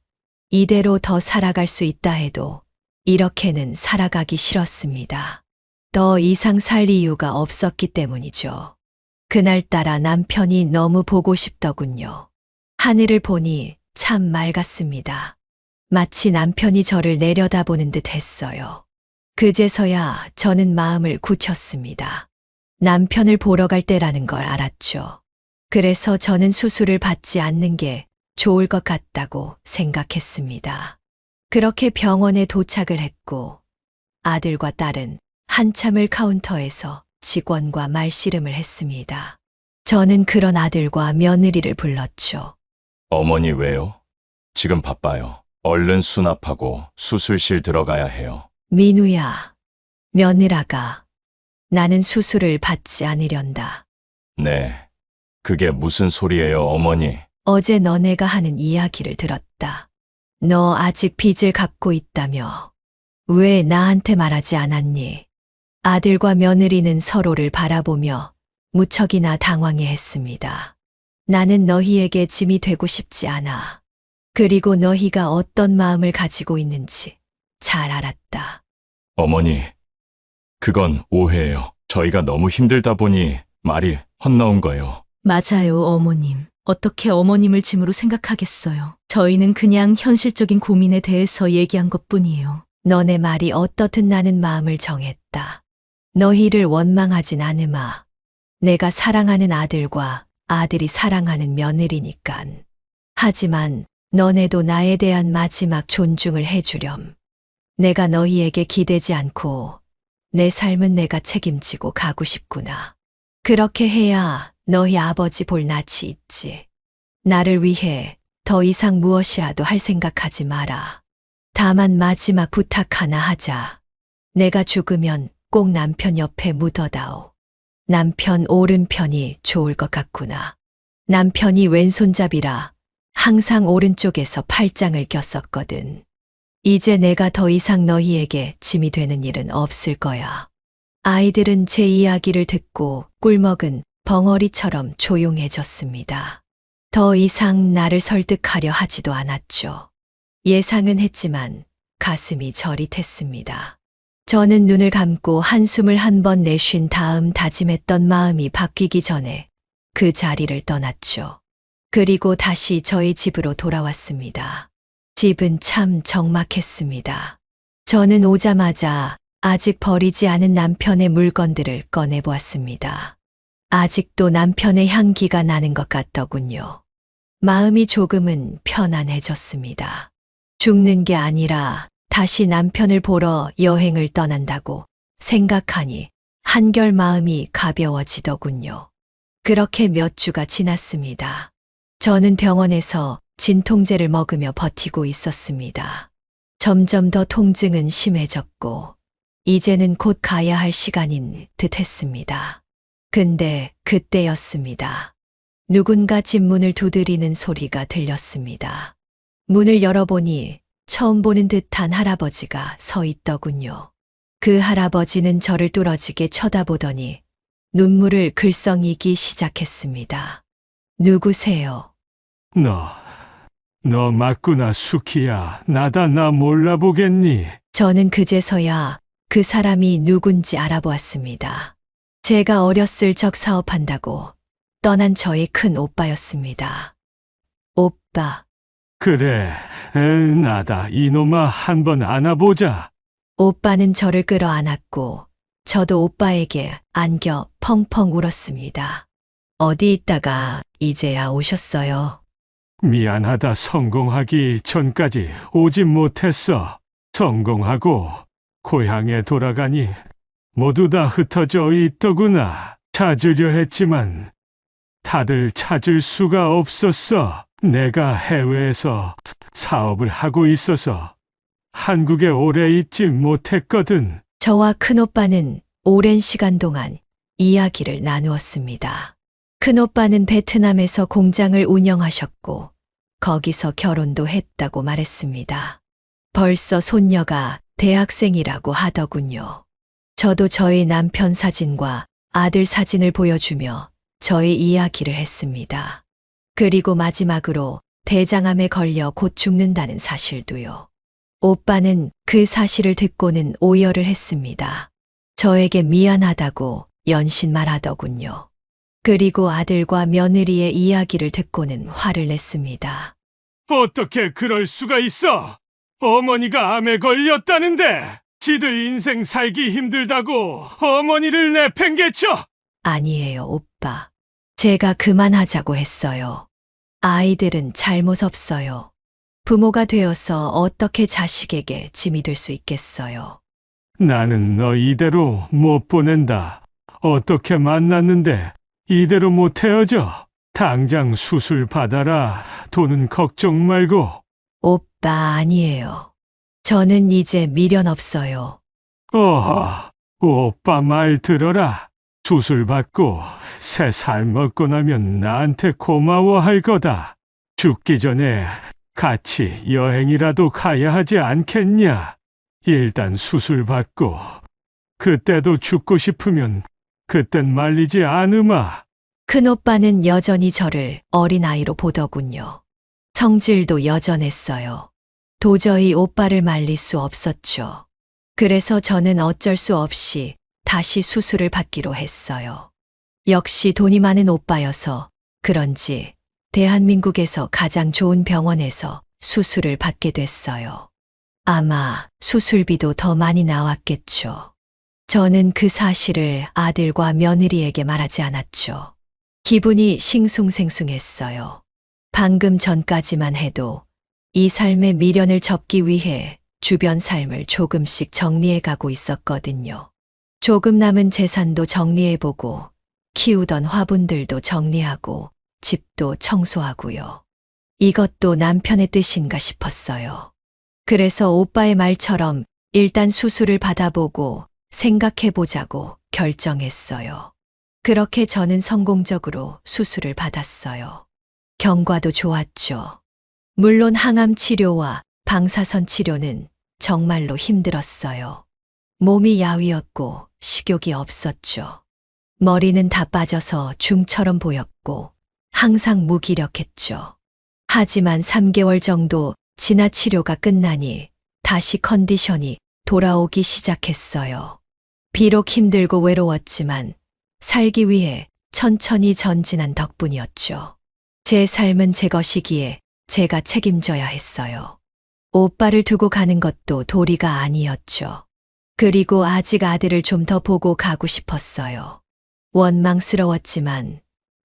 이대로 더 살아갈 수 있다 해도 이렇게는 살아가기 싫었습니다. 더 이상 살 이유가 없었기 때문이죠. 그날따라 남편이 너무 보고 싶더군요. 하늘을 보니 참 맑았습니다. 마치 남편이 저를 내려다보는 듯 했어요. 그제서야 저는 마음을 굳혔습니다. 남편을 보러 갈 때라는 걸 알았죠. 그래서 저는 수술을 받지 않는 게 좋을 것 같다고 생각했습니다. 그렇게 병원에 도착을 했고 아들과 딸은 한참을 카운터에서 직원과 말씨름을 했습니다. 저는 그런 아들과 며느리를 불렀죠. 어머니 왜요? 지금 바빠요. 얼른 수납하고 수술실 들어가야 해요. 민우야, 며느라가 나는 수술을 받지 않으련다. 네. 그게 무슨 소리예요, 어머니? 어제 너네가 하는 이야기를 들었다. 너 아직 빚을 갚고 있다며. 왜 나한테 말하지 않았니? 아들과 며느리는 서로를 바라보며 무척이나 당황해 했습니다. 나는 너희에게 짐이 되고 싶지 않아. 그리고 너희가 어떤 마음을 가지고 있는지 잘 알았다. 어머니, 그건 오해예요. 저희가 너무 힘들다 보니 말이 헛나온 거예요. 맞아요, 어머님. 어떻게 어머님을 짐으로 생각하겠어요. 저희는 그냥 현실적인 고민에 대해서 얘기한 것뿐이에요. 너네 말이 어떻든 나는 마음을 정했다. 너희를 원망하진 않으마. 내가 사랑하는 아들과 아들이 사랑하는 며느리니깐. 하지만 너네도 나에 대한 마지막 존중을 해주렴. 내가 너희에게 기대지 않고 내 삶은 내가 책임지고 가고 싶구나. 그렇게 해야 너희 아버지 볼 낯이 있지. 나를 위해 더 이상 무엇이라도 할 생각하지 마라. 다만 마지막 부탁 하나 하자. 내가 죽으면 꼭 남편 옆에 묻어다오. 남편 오른편이 좋을 것 같구나. 남편이 왼손잡이라 항상 오른쪽에서 팔짱을 꼈었거든. 이제 내가 더 이상 너희에게 짐이 되는 일은 없을 거야. 아이들은 제 이야기를 듣고 꿀먹은 벙어리처럼 조용해졌습니다. 더 이상 나를 설득하려 하지도 않았죠. 예상은 했지만 가슴이 저릿했습니다. 저는 눈을 감고 한숨을 한 번 내쉰 다음 다짐했던 마음이 바뀌기 전에 그 자리를 떠났죠. 그리고 다시 저희 집으로 돌아왔습니다. 집은 참 적막했습니다. 저는 오자마자 아직 버리지 않은 남편의 물건들을 꺼내보았습니다. 아직도 남편의 향기가 나는 것 같더군요. 마음이 조금은 편안해졌습니다. 죽는 게 아니라 다시 남편을 보러 여행을 떠난다고 생각하니 한결 마음이 가벼워지더군요. 그렇게 몇 주가 지났습니다. 저는 병원에서 진통제를 먹으며 버티고 있었습니다. 점점 더 통증은 심해졌고 이제는 곧 가야 할 시간인 듯 했습니다. 근데 그때였습니다. 누군가 집 문을 두드리는 소리가 들렸습니다. 문을 열어보니 처음 보는 듯한 할아버지가 서 있더군요. 그 할아버지는 저를 뚫어지게 쳐다보더니 눈물을 글썽이기 시작했습니다. 누구세요? 너 맞구나, 수키야. 나다, 나 몰라보겠니? 저는 그제서야 그 사람이 누군지 알아보았습니다. 제가 어렸을 적 사업한다고 떠난 저의 큰 오빠였습니다. 오빠. 그래, 나다. 이놈아, 한번 안아보자. 오빠는 저를 끌어안았고 저도 오빠에게 안겨 펑펑 울었습니다. 어디 있다가 이제야 오셨어요. 미안하다. 성공하기 전까지 오지 못했어. 성공하고 고향에 돌아가니 모두 다 흩어져 있더구나. 찾으려 했지만 다들 찾을 수가 없었어. 내가 해외에서 사업을 하고 있어서 한국에 오래 있지 못했거든. 저와 큰오빠는 오랜 시간 동안 이야기를 나누었습니다. 큰오빠는 베트남에서 공장을 운영하셨고 거기서 결혼도 했다고 말했습니다. 벌써 손녀가 대학생이라고 하더군요. 저도 저희 남편 사진과 아들 사진을 보여주며 저의 이야기를 했습니다. 그리고 마지막으로 대장암에 걸려 곧 죽는다는 사실도요. 오빠는 그 사실을 듣고는 오열을 했습니다. 저에게 미안하다고 연신 말하더군요. 그리고 아들과 며느리의 이야기를 듣고는 화를 냈습니다. 어떻게 그럴 수가 있어? 어머니가 암에 걸렸다는데 지들 인생 살기 힘들다고 어머니를 내팽개쳐? 아니에요, 오빠. 제가 그만하자고 했어요. 아이들은 잘못 없어요. 부모가 되어서 어떻게 자식에게 짐이 될 수 있겠어요. 나는 너 이대로 못 보낸다. 어떻게 만났는데 이대로 못 헤어져? 당장 수술 받아라. 돈은 걱정 말고. 오빠 아니에요. 저는 이제 미련 없어요. 어허, 오빠 말 들어라. 수술 받고 새 살 먹고 나면 나한테 고마워할 거다. 죽기 전에 같이 여행이라도 가야 하지 않겠냐? 일단 수술 받고 그때도 죽고 싶으면 그땐 말리지 않으마. 큰오빠는 여전히 저를 어린아이로 보더군요. 성질도 여전했어요. 도저히 오빠를 말릴 수 없었죠. 그래서 저는 어쩔 수 없이 다시 수술을 받기로 했어요. 역시 돈이 많은 오빠여서 그런지 대한민국에서 가장 좋은 병원에서 수술을 받게 됐어요. 아마 수술비도 더 많이 나왔겠죠. 저는 그 사실을 아들과 며느리에게 말하지 않았죠. 기분이 싱숭생숭했어요. 방금 전까지만 해도 이 삶의 미련을 접기 위해 주변 삶을 조금씩 정리해 가고 있었거든요. 조금 남은 재산도 정리해보고 키우던 화분들도 정리하고 집도 청소하고요. 이것도 남편의 뜻인가 싶었어요. 그래서 오빠의 말처럼 일단 수술을 받아보고 생각해보자고 결정했어요. 그렇게 저는 성공적으로 수술을 받았어요. 경과도 좋았죠. 물론 항암 치료와 방사선 치료는 정말로 힘들었어요. 몸이 야위었고 식욕이 없었죠. 머리는 다 빠져서 중처럼 보였고 항상 무기력했죠. 하지만 3개월 정도 지나 치료가 끝나니 다시 컨디션이 돌아오기 시작했어요. 비록 힘들고 외로웠지만 살기 위해 천천히 전진한 덕분이었죠. 제 삶은 제 것이기에 제가 책임져야 했어요. 오빠를 두고 가는 것도 도리가 아니었죠. 그리고 아직 아들을 좀 더 보고 가고 싶었어요. 원망스러웠지만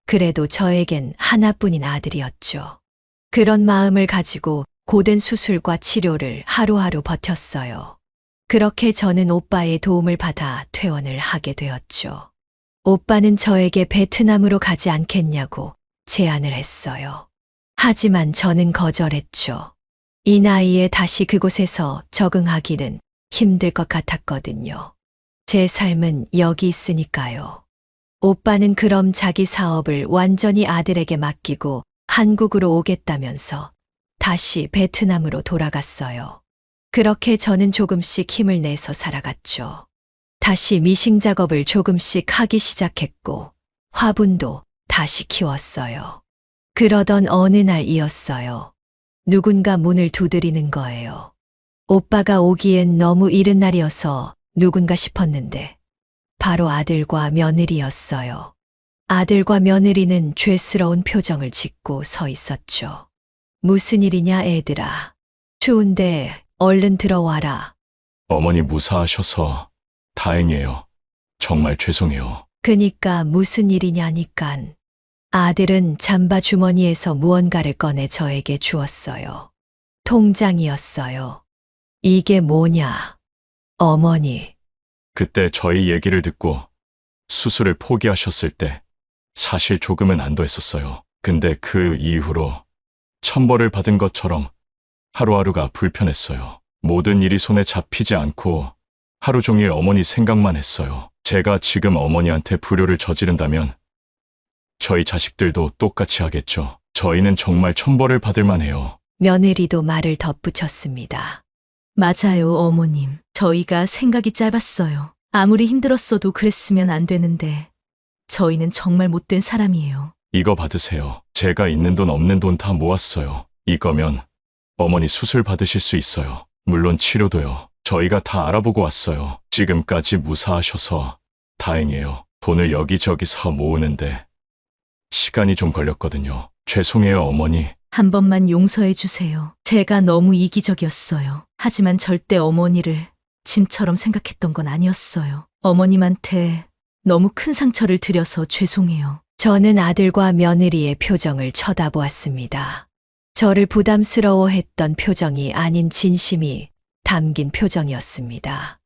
그래도 저에겐 하나뿐인 아들이었죠. 그런 마음을 가지고 고된 수술과 치료를 하루하루 버텼어요. 그렇게 저는 오빠의 도움을 받아 퇴원을 하게 되었죠. 오빠는 저에게 베트남으로 가지 않겠냐고 제안을 했어요. 하지만 저는 거절했죠. 이 나이에 다시 그곳에서 적응하기는 힘들 것 같았거든요. 제 삶은 여기 있으니까요. 오빠는 그럼 자기 사업을 완전히 아들에게 맡기고 한국으로 오겠다면서 다시 베트남으로 돌아갔어요. 그렇게 저는 조금씩 힘을 내서 살아갔죠. 다시 미싱 작업을 조금씩 하기 시작했고 화분도 다시 키웠어요. 그러던 어느 날이었어요. 누군가 문을 두드리는 거예요. 오빠가 오기엔 너무 이른 날이어서 누군가 싶었는데 바로 아들과 며느리였어요. 아들과 며느리는 죄스러운 표정을 짓고 서 있었죠. 무슨 일이냐 애들아. 추운데 얼른 들어와라. 어머니 무사하셔서 다행이에요. 정말 죄송해요. 그니까 무슨 일이냐니깐. 아들은 잠바 주머니에서 무언가를 꺼내 저에게 주었어요. 통장이었어요. 이게 뭐냐? 어머니, 그때 저희 얘기를 듣고 수술을 포기하셨을 때 사실 조금은 안도했었어요. 근데 그 이후로 천벌을 받은 것처럼 하루하루가 불편했어요. 모든 일이 손에 잡히지 않고 하루 종일 어머니 생각만 했어요. 제가 지금 어머니한테 불효를 저지른다면 저희 자식들도 똑같이 하겠죠. 저희는 정말 천벌을 받을 만해요. 며느리도 말을 덧붙였습니다. 맞아요, 어머님. 저희가 생각이 짧았어요. 아무리 힘들었어도 그랬으면 안 되는데 저희는 정말 못된 사람이에요. 이거 받으세요. 제가 있는 돈 없는 돈 다 모았어요. 이거면 어머니 수술 받으실 수 있어요. 물론 치료도요. 저희가 다 알아보고 왔어요. 지금까지 무사하셔서 다행이에요. 돈을 여기저기서 모으는데 시간이 좀 걸렸거든요. 죄송해요, 어머니. 한 번만 용서해 주세요. 제가 너무 이기적이었어요. 하지만 절대 어머니를 짐처럼 생각했던 건 아니었어요. 어머님한테 너무 큰 상처를 드려서 죄송해요. 저는 아들과 며느리의 표정을 쳐다보았습니다. 저를 부담스러워했던 표정이 아닌 진심이 담긴 표정이었습니다.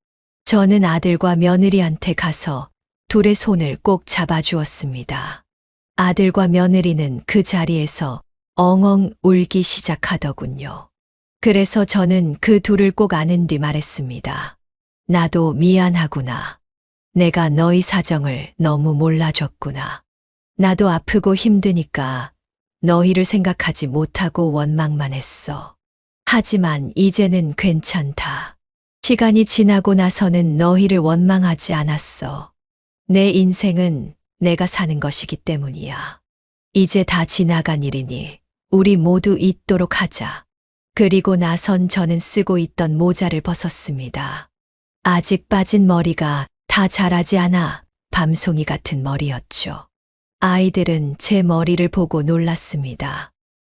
저는 아들과 며느리한테 가서 둘의 손을 꼭 잡아주었습니다. 아들과 며느리는 그 자리에서 엉엉 울기 시작하더군요. 그래서 저는 그 둘을 꼭 안은 뒤 말했습니다. 나도 미안하구나. 내가 너희 사정을 너무 몰라줬구나. 나도 아프고 힘드니까 너희를 생각하지 못하고 원망만 했어. 하지만 이제는 괜찮다. 시간이 지나고 나서는 너희를 원망하지 않았어. 내 인생은 내가 사는 것이기 때문이야. 이제 다 지나간 일이니 우리 모두 잊도록 하자. 그리고 나선 저는 쓰고 있던 모자를 벗었습니다. 아직 빠진 머리가 다 자라지 않아 밤송이 같은 머리였죠. 아이들은 제 머리를 보고 놀랐습니다.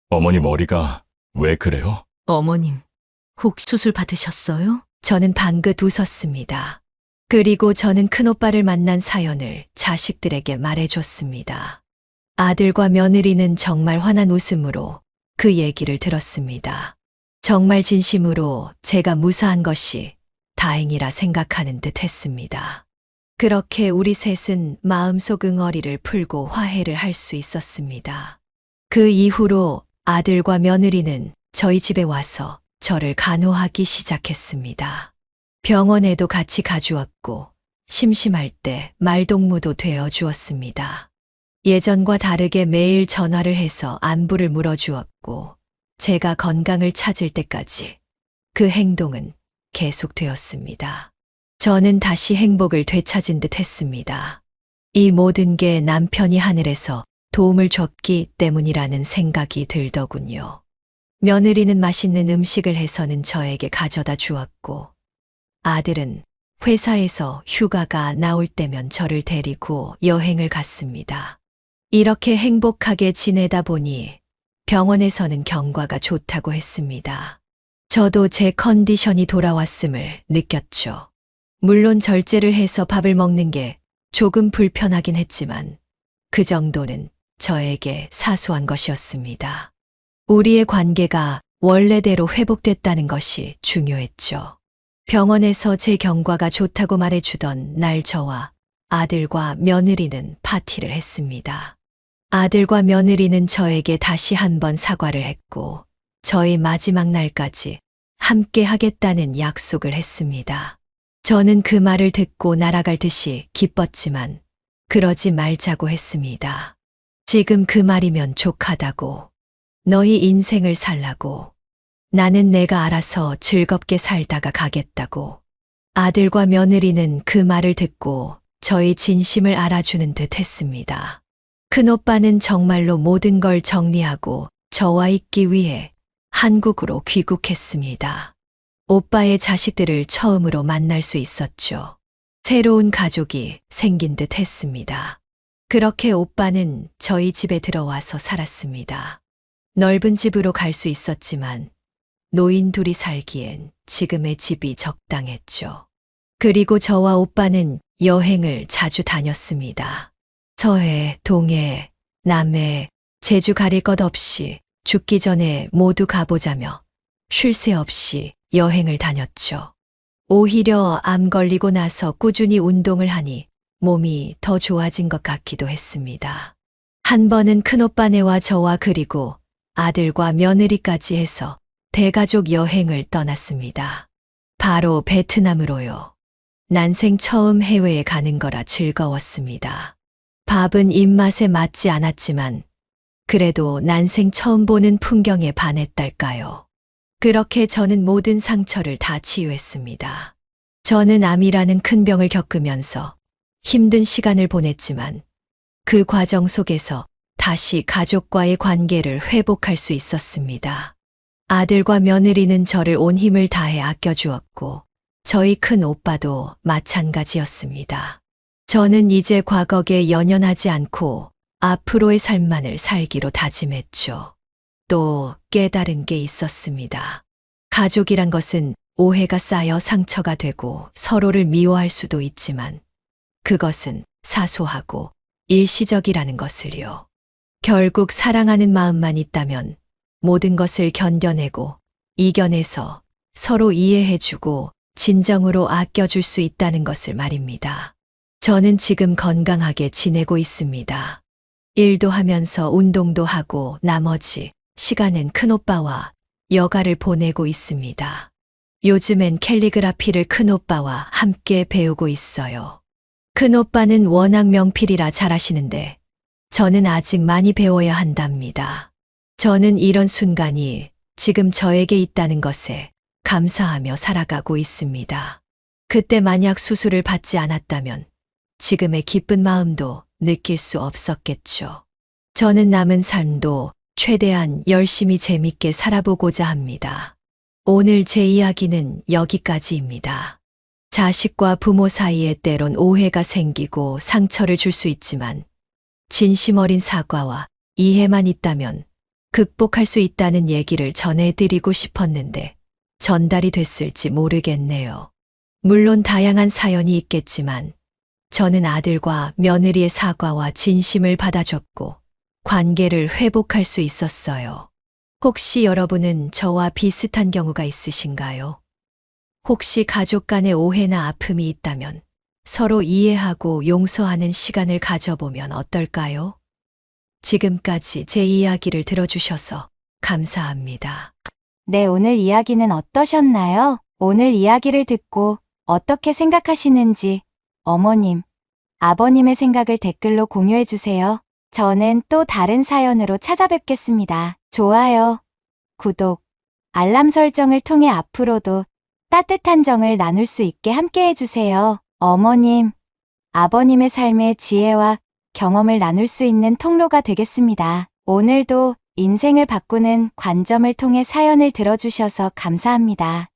어머니 머리가 왜 그래요? 어머님, 혹 수술 받으셨어요? 저는 방긋 웃었습니다. 그리고 저는 큰오빠를 만난 사연을 자식들에게 말해줬습니다. 아들과 며느리는 정말 환한 웃음으로 그 얘기를 들었습니다. 정말 진심으로 제가 무사한 것이 다행이라 생각하는 듯 했습니다. 그렇게 우리 셋은 마음속 응어리를 풀고 화해를 할 수 있었습니다. 그 이후로 아들과 며느리는 저희 집에 와서 저를 간호하기 시작했습니다. 병원에도 같이 가주었고 심심할 때 말동무도 되어 주었습니다. 예전과 다르게 매일 전화를 해서 안부를 물어주었고 제가 건강을 찾을 때까지 그 행동은 계속되었습니다. 저는 다시 행복을 되찾은 듯 했습니다. 이 모든 게 남편이 하늘에서 도움을 줬기 때문이라는 생각이 들더군요. 며느리는 맛있는 음식을 해서는 저에게 가져다 주었고 아들은 회사에서 휴가가 나올 때면 저를 데리고 여행을 갔습니다. 이렇게 행복하게 지내다 보니 병원에서는 경과가 좋다고 했습니다. 저도 제 컨디션이 돌아왔음을 느꼈죠. 물론 절제를 해서 밥을 먹는 게 조금 불편하긴 했지만 그 정도는 저에게 사소한 것이었습니다. 우리의 관계가 원래대로 회복됐다는 것이 중요했죠. 병원에서 제 경과가 좋다고 말해주던 날 저와 아들과 며느리는 파티를 했습니다. 아들과 며느리는 저에게 다시 한번 사과를 했고 저희 마지막 날까지 함께 하겠다는 약속을 했습니다. 저는 그 말을 듣고 날아갈 듯이 기뻤지만 그러지 말자고 했습니다. 지금 그 말이면 족하다고. 너희 인생을 살라고. 나는 내가 알아서 즐겁게 살다가 가겠다고. 아들과 며느리는 그 말을 듣고 저희 진심을 알아주는 듯 했습니다. 큰오빠는 정말로 모든 걸 정리하고 저와 있기 위해 한국으로 귀국했습니다. 오빠의 자식들을 처음으로 만날 수 있었죠. 새로운 가족이 생긴 듯 했습니다. 그렇게 오빠는 저희 집에 들어와서 살았습니다. 넓은 집으로 갈 수 있었지만 노인 둘이 살기엔 지금의 집이 적당했죠. 그리고 저와 오빠는 여행을 자주 다녔습니다. 서해, 동해, 남해, 제주 가릴 것 없이 죽기 전에 모두 가보자며 쉴 새 없이 여행을 다녔죠. 오히려 암 걸리고 나서 꾸준히 운동을 하니 몸이 더 좋아진 것 같기도 했습니다. 한 번은 큰오빠네와 저와 그리고 아들과 며느리까지 해서 대가족 여행을 떠났습니다. 바로 베트남으로요. 난생 처음 해외에 가는 거라 즐거웠습니다. 밥은 입맛에 맞지 않았지만 그래도 난생 처음 보는 풍경에 반했달까요. 그렇게 저는 모든 상처를 다 치유했습니다. 저는 암이라는 큰 병을 겪으면서 힘든 시간을 보냈지만 그 과정 속에서 다시 가족과의 관계를 회복할 수 있었습니다. 아들과 며느리는 저를 온 힘을 다해 아껴주었고 저희 큰 오빠도 마찬가지였습니다. 저는 이제 과거에 연연하지 않고 앞으로의 삶만을 살기로 다짐했죠. 또 깨달은 게 있었습니다. 가족이란 것은 오해가 쌓여 상처가 되고 서로를 미워할 수도 있지만 그것은 사소하고 일시적이라는 것을요. 결국 사랑하는 마음만 있다면 모든 것을 견뎌내고 이겨내서 서로 이해해주고 진정으로 아껴줄 수 있다는 것을 말입니다. 저는 지금 건강하게 지내고 있습니다. 일도 하면서 운동도 하고 나머지 시간은 큰오빠와 여가를 보내고 있습니다. 요즘엔 캘리그라피를 큰오빠와 함께 배우고 있어요. 큰오빠는 워낙 명필이라 잘하시는데 저는 아직 많이 배워야 한답니다. 저는 이런 순간이 지금 저에게 있다는 것에 감사하며 살아가고 있습니다. 그때 만약 수술을 받지 않았다면 지금의 기쁜 마음도 느낄 수 없었겠죠. 저는 남은 삶도 최대한 열심히 재밌게 살아보고자 합니다. 오늘 제 이야기는 여기까지입니다. 자식과 부모 사이에 때론 오해가 생기고 상처를 줄 수 있지만 진심 어린 사과와 이해만 있다면 극복할 수 있다는 얘기를 전해드리고 싶었는데 전달이 됐을지 모르겠네요. 물론 다양한 사연이 있겠지만 저는 아들과 며느리의 사과와 진심을 받아줬고 관계를 회복할 수 있었어요. 혹시 여러분은 저와 비슷한 경우가 있으신가요? 혹시 가족 간의 오해나 아픔이 있다면 서로 이해하고 용서하는 시간을 가져보면 어떨까요? 지금까지 제 이야기를 들어주셔서 감사합니다. 네, 오늘 이야기는 어떠셨나요? 오늘 이야기를 듣고 어떻게 생각하시는지 어머님, 아버님의 생각을 댓글로 공유해주세요. 저는 또 다른 사연으로 찾아뵙겠습니다. 좋아요, 구독, 알람 설정을 통해 앞으로도 따뜻한 정을 나눌 수 있게 함께 해주세요. 어머님, 아버님의 삶의 지혜와 경험을 나눌 수 있는 통로가 되겠습니다. 오늘도 인생을 바꾸는 관점을 통해 사연을 들어주셔서 감사합니다.